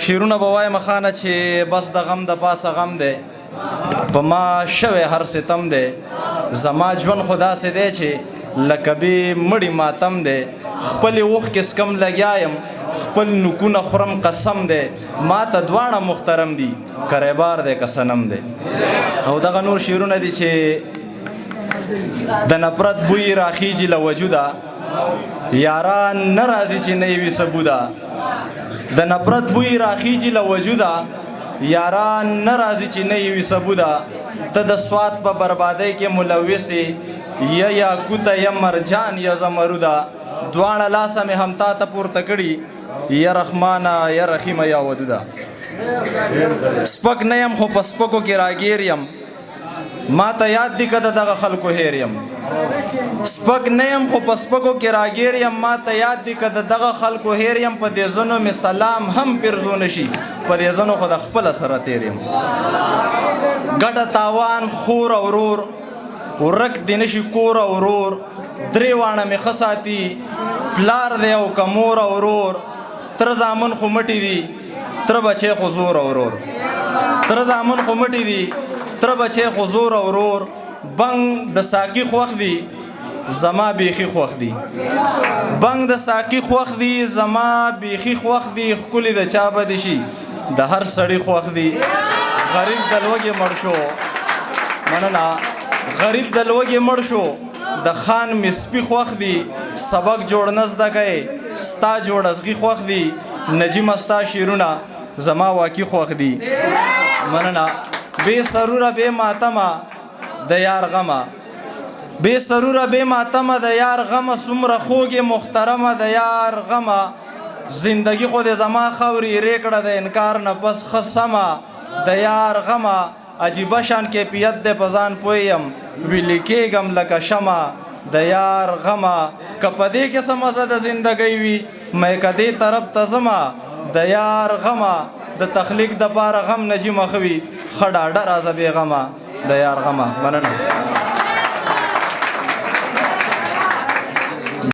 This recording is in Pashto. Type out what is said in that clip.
شیرونه به وایم خانه چې بس د غم د پاسه غم دی په ما شوی هر ستم دی زما ژوند خو داسې دی چې لکه بې مړي ماتم دی خپلې اوښکې سکم لګیا یم خپل نوکونه خورم قسم دی ما ته دواړه محترم دي که ریبار دی که صنم دی. او دغه نور شعرونه دي چې د نفرت بوی راخیجي له وجوده یاران نه راځي چې نه یې وي ثبوده د نفرت بوی راخیجي له وجوده یاران نه راځي چې نه یې وي ثبوده ته د سوات په بربادۍ کې ملوثې یا یاقوته یا مرجان یا زمروده دواړه لاسه مې همتا ته پورته کړي یا رحمانه یا رحیمه یا ودوده. سپک نه یم خو په سپکو کې راګیر یم ما ته یاد دي که د دغه خلکو هیر یم سپک نه یم خو په سپکو کې راګیر یم ما ته یاد دي که د دغه خلکو هیر یم په دې ځنو مې سلام هم پرزو نشي په دې ځنو خو د خپله سره تیر یم ګټه تاوان خور او ورور ورک دې نشي کور او ورور درې واڼه مې ښه ساتي پلار دی او که مور او ورور تره زامن خو مټي دي تره بچی خو زور او ورور تره زامن خو مټي دي تره بچی خو زور او ورور بنګ د ساقي خوښ دي زما بیخي خوښ دي بنګ د ساقي خوښ دي زما بیخي خوښ دي ښکلي د چا به دي شي د هر سړي خوښ دي غریب د لوږې مړ شو مننه غریب د لوږې مړ شو د خان مې سپي خوښ دي سبق جوړ نه زده کوې ستا جوړزغي خوښ دي نجیمه ستا شعرونه زما واقعي خوښ دي مننه بې سروره بې ماتمه د یار غمه بې سروره بې ماتمه د یار غمه څومره خوږې محترمه د یار غمه زندگی خو دې زما خاورې ایرې کړه د انکار نه پس ښه سمه د یار غمه عجیبه شان کیفیت دی په ځان پوه یم ویلې کېږم لکه شمه د یار غمه که په دې کې څه مزه د زندګۍ وي مې که دې طرف ته ځمه د یار غمه د تخلیق دپاره غم نجیمه ښه وي ښه ډاډه راځه بې غمه د یار غمه مننه.